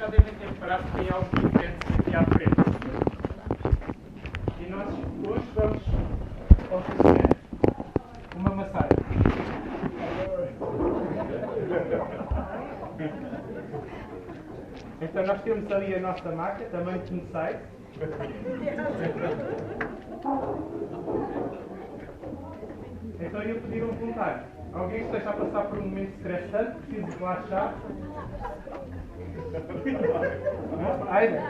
já devem ter reparado que tem algo diferente aqui à frente. E nós hoje vamos oferecer uma massagem. Então nós temos ali a nossa maca, tamanho que necessário. Então eu pedi um voluntário. Alguém que esteja a passar por um momento estressante, precisa relaxar. Aida.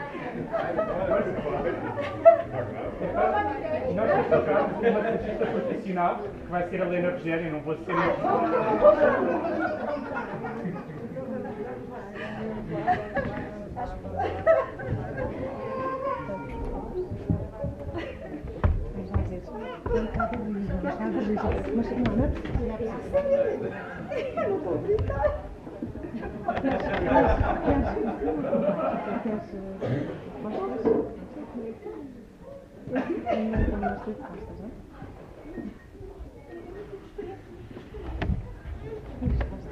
Então, nós temos tocado com uma massagista profissional, que vai ser a Helena Rogério, não vou ser Mas não, não é preciso. Eu não vou gritar.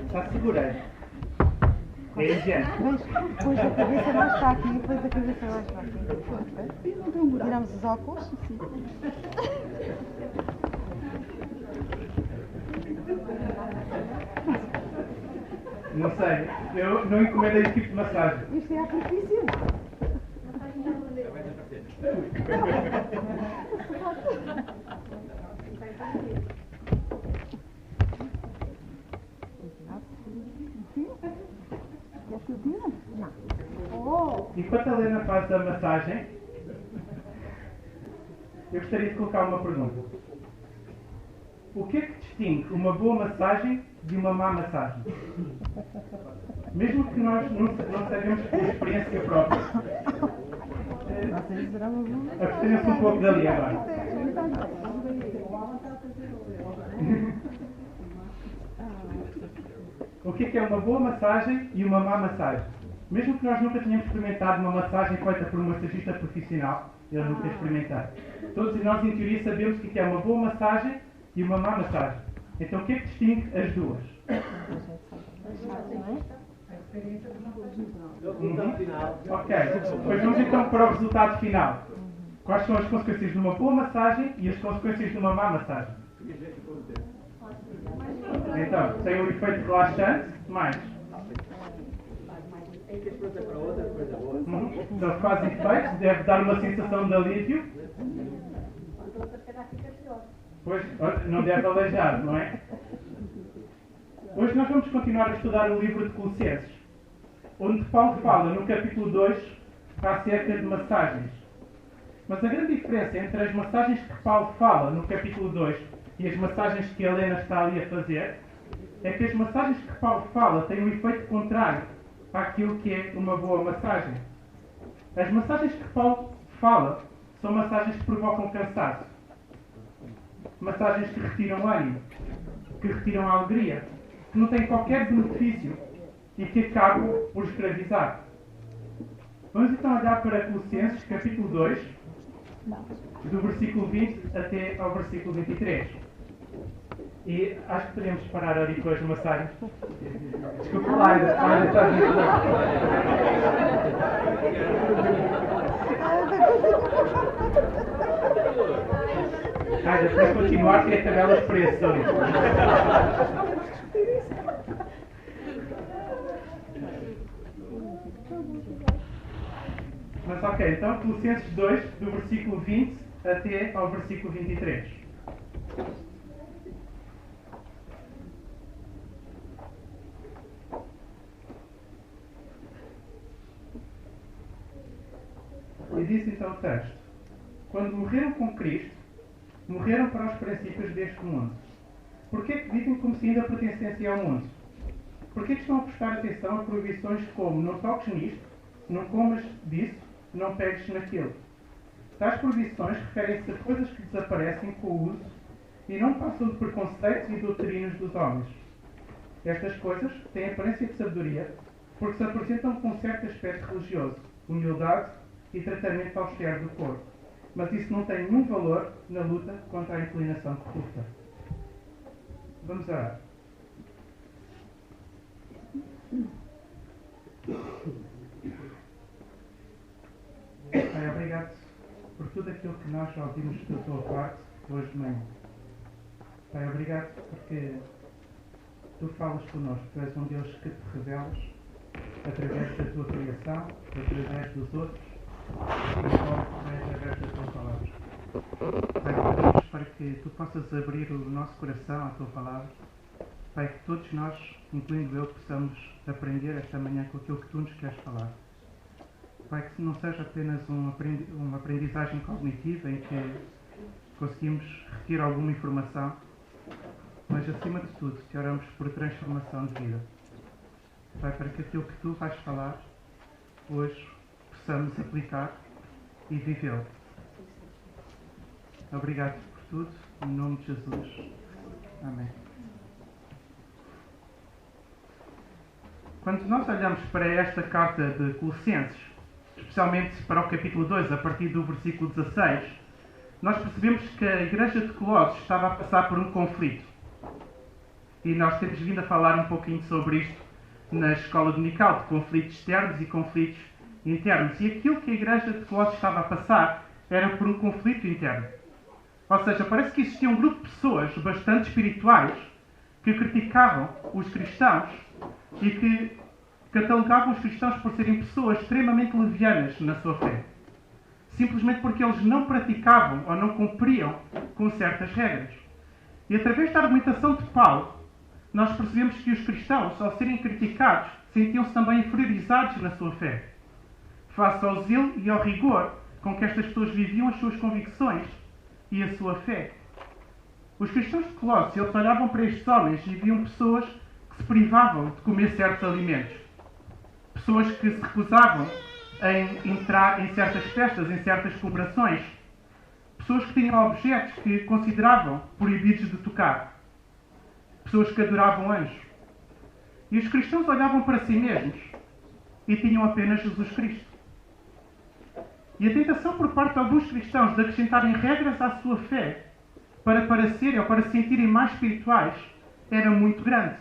Está segurando. É higiene. Pois a cabeça mais está aqui, depois a cabeça mais está aqui. Tiramos os óculos. Não sei, eu não encomendei esse tipo de massagem. Isto é a profissional. Enquanto a Helena faz a massagem, eu gostaria de colocar uma pergunta. O que é que distingue uma boa massagem de uma má massagem? Mesmo que nós não saibamos por experiência própria. Abstenham-se um pouco dali agora. O que é uma boa massagem e uma má massagem? Mesmo que nós nunca tenhamos experimentado uma massagem feita por um massagista profissional, eu nunca experimentei. Todos nós, em teoria, sabemos o que é uma boa massagem e uma má massagem. Então, o que é que distingue as duas? Ok, pois vamos então para o resultado final. Quais são as consequências de uma boa massagem e as consequências de uma má massagem? Então, tem um efeito relaxante, mais. Então, faz efeito, deve dar uma sensação de alívio. Pois, não deve aleijar, não é? Hoje nós vamos continuar a estudar o livro de Colossenses, onde Paulo fala no capítulo 2 acerca de massagens. Mas a grande diferença entre as massagens que Paulo fala no capítulo 2 e as massagens que a Helena está ali a fazer é que as massagens que Paulo fala têm um efeito contrário àquilo que é uma boa massagem. As massagens que Paulo fala são massagens que provocam cansaço, massagens que retiram ânimo, que retiram a alegria, que não têm qualquer benefício e que acabam por escravizar. Vamos então olhar para Colossenses, capítulo 2, do versículo 20 até ao versículo 23. E acho que podemos parar ali com as massagens. Desculpa lá, ainda está a vir. Para continuar, tem a tabela de preços ali. Mas ok, então Colossenses 2, do versículo 20 até ao versículo 23. E diz então o texto: quando morreram com Cristo, morreram para os princípios deste mundo. Porquê é que vivem como se ainda pertencessem ao mundo? Porquê é que estão a prestar atenção a proibições como não toques nisto, não comas disso, não pegues naquilo? Tais proibições referem-se a coisas que desaparecem com o uso e não passam de preconceitos e doutrinas dos homens. Estas coisas têm aparência de sabedoria porque se apresentam com um certo aspecto religioso, humildade e tratamento austero do corpo. Mas isso não tem nenhum valor na luta contra a inclinação corrupta. Vamos orar. Pai, obrigado por tudo aquilo que nós ouvimos da tua parte hoje de manhã. Pai, obrigado porque tu falas connosco, tu és um Deus que te revelas através da tua criação, através dos outros, e agora através da tua palavra. Pai, pedimos para que tu possas abrir o nosso coração à tua palavra. Pai, que todos nós, incluindo eu, possamos aprender esta manhã com aquilo que tu nos queres falar. Pai, que não seja apenas uma aprendizagem cognitiva em que conseguimos retirar alguma informação, mas acima de tudo te oramos por transformação de vida. Pai, para que aquilo que tu vais falar hoje possamos aplicar e vivê-lo. Obrigado por tudo, em nome de Jesus. Amém. Quando nós olhamos para esta carta de Colossenses, especialmente para o capítulo 2, a partir do versículo 16, nós percebemos que a igreja de Colossos estava a passar por um conflito. E nós temos vindo a falar um pouquinho sobre isto na escola dominical, de conflitos externos e conflitos internos. E aquilo que a igreja de Colossos estava a passar era por um conflito interno. Ou seja, parece que existia um grupo de pessoas bastante espirituais que criticavam os cristãos e que catalogavam os cristãos por serem pessoas extremamente levianas na sua fé. Simplesmente porque eles não praticavam ou não cumpriam com certas regras. E através da argumentação de Paulo, nós percebemos que os cristãos, ao serem criticados, sentiam-se também inferiorizados na sua fé, face ao zelo e ao rigor com que estas pessoas viviam as suas convicções e a sua fé. Os cristãos de Colossos, eles olhavam para estes homens e viam pessoas que se privavam de comer certos alimentos. Pessoas que se recusavam em entrar em certas festas, em certas comemorações. Pessoas que tinham objetos que consideravam proibidos de tocar. Pessoas que adoravam anjos. E os cristãos olhavam para si mesmos e tinham apenas Jesus Cristo. E a tentação por parte de alguns cristãos de acrescentarem regras à sua fé para serem ou para se sentirem mais espirituais era muito grande.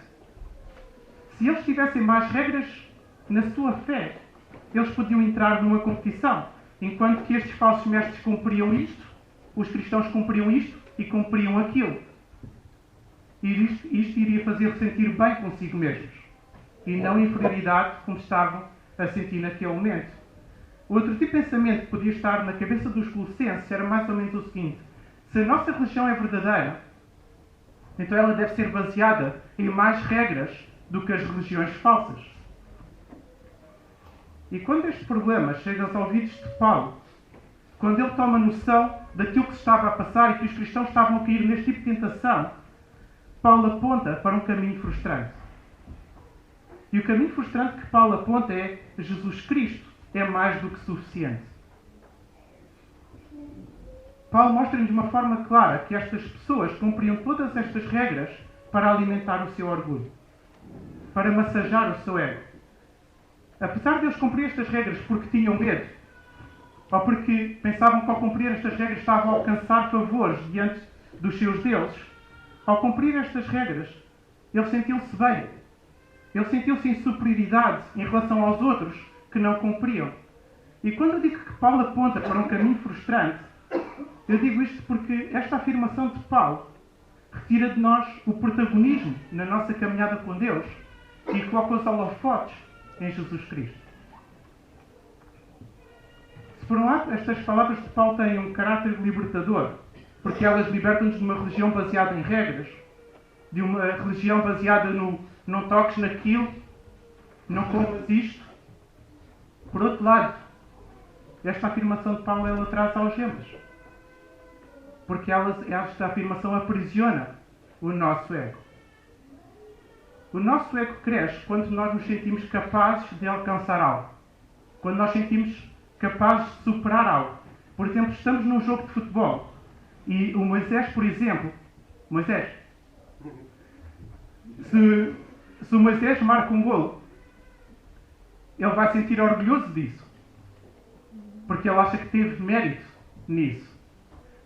Se eles tivessem mais regras na sua fé, eles podiam entrar numa competição. Enquanto que estes falsos mestres cumpriam isto, os cristãos cumpriam isto e cumpriam aquilo. E isto iria fazer sentir bem consigo mesmos. E não inferioridade como estavam a sentir naquele momento. Outro tipo de pensamento que podia estar na cabeça dos colossenses era mais ou menos o seguinte: se a nossa religião é verdadeira, então ela deve ser baseada em mais regras do que as religiões falsas. E quando este problema chega aos ouvidos de Paulo, quando ele toma noção daquilo que se estava a passar e que os cristãos estavam a cair neste tipo de tentação, Paulo aponta para um caminho frustrante. E o caminho frustrante que Paulo aponta é: Jesus Cristo é mais do que suficiente. Paulo mostra-nos de uma forma clara que estas pessoas cumpriam todas estas regras para alimentar o seu orgulho, para massajar o seu ego. Apesar de eles cumprir estas regras porque tinham medo, ou porque pensavam que ao cumprir estas regras estavam a alcançar favores diante dos seus deuses, ao cumprir estas regras, eles sentiam-se bem. Eles sentiam-se em superioridade em relação aos outros que não cumpriam. E quando eu digo que Paulo aponta para um caminho frustrante, eu digo isto porque esta afirmação de Paulo retira de nós o protagonismo na nossa caminhada com Deus e coloca os holofotes em Jesus Cristo. Se por um lado estas palavras de Paulo têm um caráter libertador, porque elas libertam-nos de uma religião baseada em regras, de uma religião baseada no não toques naquilo, não comas isto. Por outro lado, esta afirmação de Paulo ela traz algemas, porque esta afirmação aprisiona o nosso ego. O nosso ego cresce quando nós nos sentimos capazes de alcançar algo. Quando nós sentimos capazes de superar algo. Por exemplo, estamos num jogo de futebol e o Moisés, por exemplo, se o Moisés marca um golo, ele vai sentir orgulhoso disso, porque ele acha que teve mérito nisso.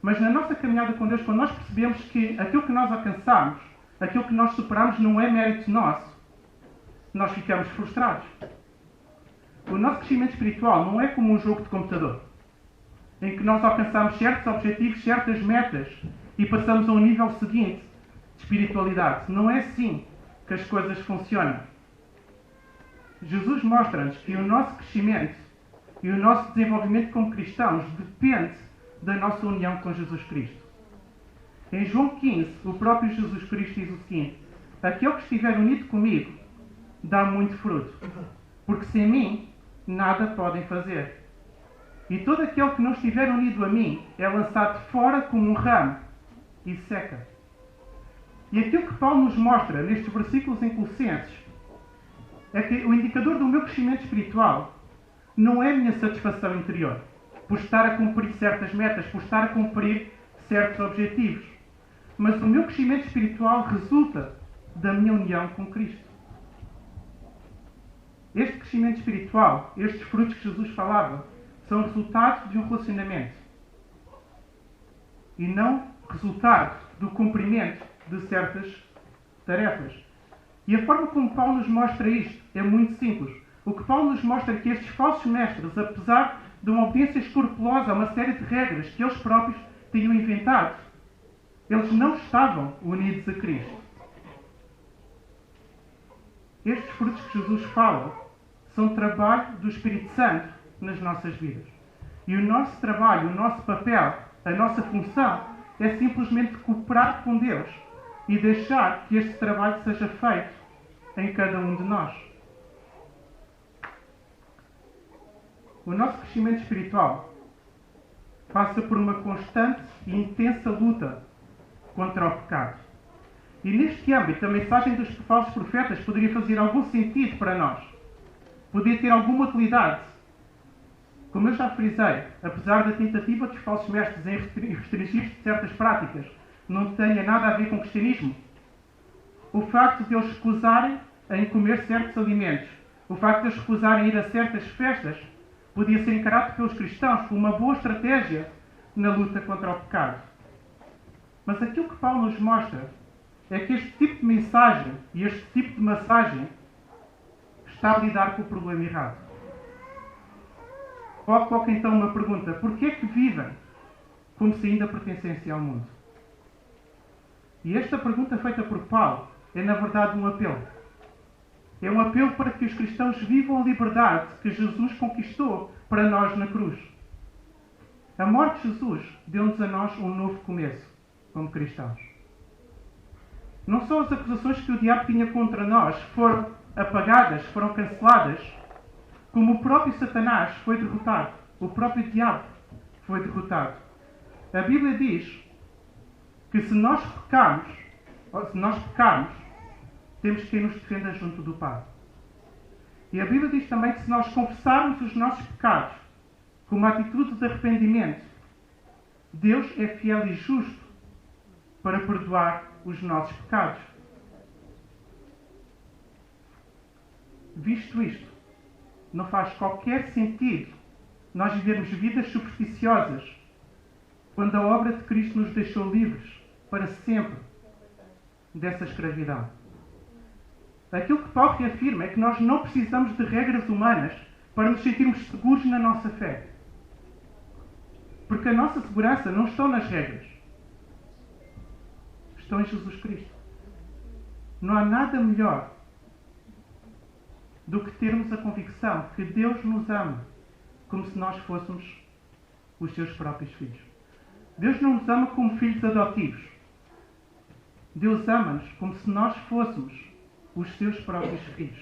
Mas na nossa caminhada com Deus, quando nós percebemos que aquilo que nós alcançamos, aquilo que nós superamos não é mérito nosso, nós ficamos frustrados. O nosso crescimento espiritual não é como um jogo de computador. em que nós alcançamos certos objetivos, certas metas e passamos a um nível seguinte de espiritualidade. Não é assim que as coisas funcionam. Jesus mostra-nos que o nosso crescimento e o nosso desenvolvimento como cristãos depende da nossa união com Jesus Cristo. Em João 15, o próprio Jesus Cristo diz o seguinte: aquele que estiver unido comigo dá muito fruto, porque sem mim nada podem fazer. E todo aquele que não estiver unido a mim é lançado fora como um ramo e seca. E aquilo que Paulo nos mostra nestes versículos em Colossenses é que o indicador do meu crescimento espiritual não é a minha satisfação interior, por estar a cumprir certas metas, por estar a cumprir certos objetivos. Mas o meu crescimento espiritual resulta da minha união com Cristo. Este crescimento espiritual, estes frutos que Jesus falava, são resultado de um relacionamento e não resultado do cumprimento de certas tarefas. E a forma como Paulo nos mostra isto é muito simples. O que Paulo nos mostra é que estes falsos mestres, apesar de uma obediência escrupulosa a uma série de regras que eles próprios tinham inventado, eles não estavam unidos a Cristo. Estes frutos que Jesus fala são trabalho do Espírito Santo nas nossas vidas. E o nosso trabalho, o nosso papel, a nossa função é simplesmente cooperar com Deus e deixar que este trabalho seja feito em cada um de nós. O nosso crescimento espiritual passa por uma constante e intensa luta contra o pecado. E neste âmbito, a mensagem dos falsos profetas poderia fazer algum sentido para nós. Poderia ter alguma utilidade. Como eu já frisei, apesar da tentativa dos falsos mestres em restringir certas práticas não tenha nada a ver com o cristianismo, o facto de eles recusarem em comer certos alimentos, o facto de eles recusarem ir a certas festas, podia ser encarado pelos cristãos como uma boa estratégia na luta contra o pecado. Mas aquilo que Paulo nos mostra é que este tipo de mensagem e este tipo de massagem está a lidar com o problema errado. Paulo coloca então uma pergunta: porquê é que vivem como se ainda pertencessem ao mundo? E esta pergunta feita por Paulo é na verdade um apelo. É um apelo para que os cristãos vivam a liberdade que Jesus conquistou para nós na cruz. A morte de Jesus deu-nos a nós um novo começo, como cristãos. Não só as acusações que o diabo tinha contra nós foram apagadas, foram canceladas, como o próprio Satanás foi derrotado. O próprio diabo foi derrotado. A Bíblia diz que se nós pecarmos, temos quem nos defenda junto do Pai. E a Bíblia diz também que se nós confessarmos os nossos pecados com uma atitude de arrependimento, Deus é fiel e justo para perdoar os nossos pecados. Visto isto, não faz qualquer sentido nós vivermos vidas supersticiosas quando a obra de Cristo nos deixou livres para sempre dessa escravidão. Aquilo que Paulo reafirma é que nós não precisamos de regras humanas para nos sentirmos seguros na nossa fé. Porque a nossa segurança não está nas regras. Estão em Jesus Cristo. Não há nada melhor do que termos a convicção que Deus nos ama como se nós fôssemos os seus próprios filhos. Deus não nos ama como filhos adotivos. Deus ama-nos como se nós fôssemos os seus próprios filhos.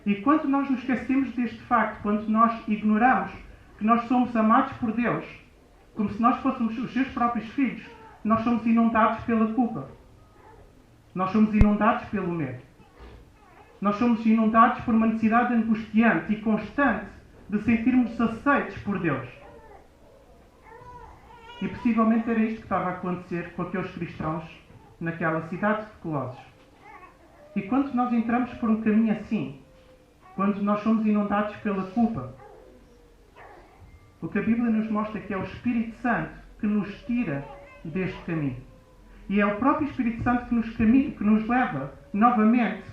E quando nós nos esquecemos deste facto, quando nós ignoramos que nós somos amados por Deus, como se nós fôssemos os seus próprios filhos, nós somos inundados pela culpa. Nós somos inundados pelo medo. Nós somos inundados por uma necessidade angustiante e constante de sentirmos aceitos por Deus. E possivelmente era isto que estava a acontecer com aqueles cristãos naquela cidade de Colossos. E quando nós entramos por um caminho assim, quando nós somos inundados pela culpa, o que a Bíblia nos mostra é que é o Espírito Santo que nos tira deste caminho. E é o próprio Espírito Santo que nos leva novamente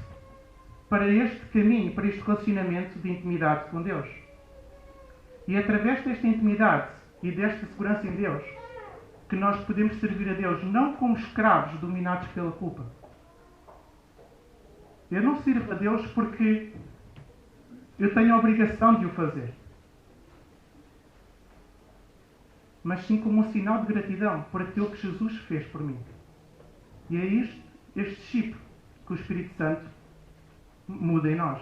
para este caminho, para este relacionamento de intimidade com Deus. E através desta intimidade e desta segurança em Deus, que nós podemos servir a Deus não como escravos dominados pela culpa. Eu não sirvo a Deus porque eu tenho a obrigação de o fazer, mas sim como um sinal de gratidão por aquilo que Jesus fez por mim. E é este chip que o Espírito Santo muda em nós.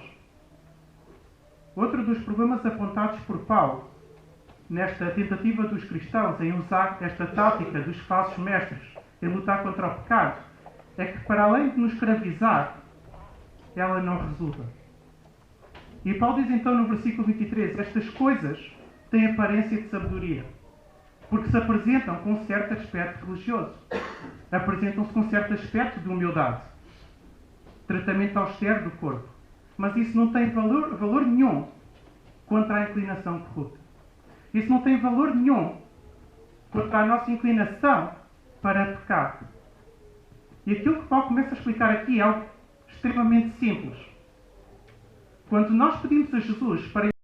Outro dos problemas apontados por Paulo nesta tentativa dos cristãos em usar esta tática dos falsos mestres em lutar contra o pecado é que, para além de nos escravizar, ela não resulta. E Paulo diz então no versículo 23: estas coisas têm aparência de sabedoria, porque se apresentam com um certo aspecto religioso, apresentam-se com um certo aspecto de humildade, tratamento austero do corpo, mas isso não tem valor nenhum contra a inclinação corrupta. Isso não tem valor nenhum contra a nossa inclinação para pecar. E aquilo que Paulo começa a explicar aqui é algo extremamente simples. Quando nós pedimos a Jesus para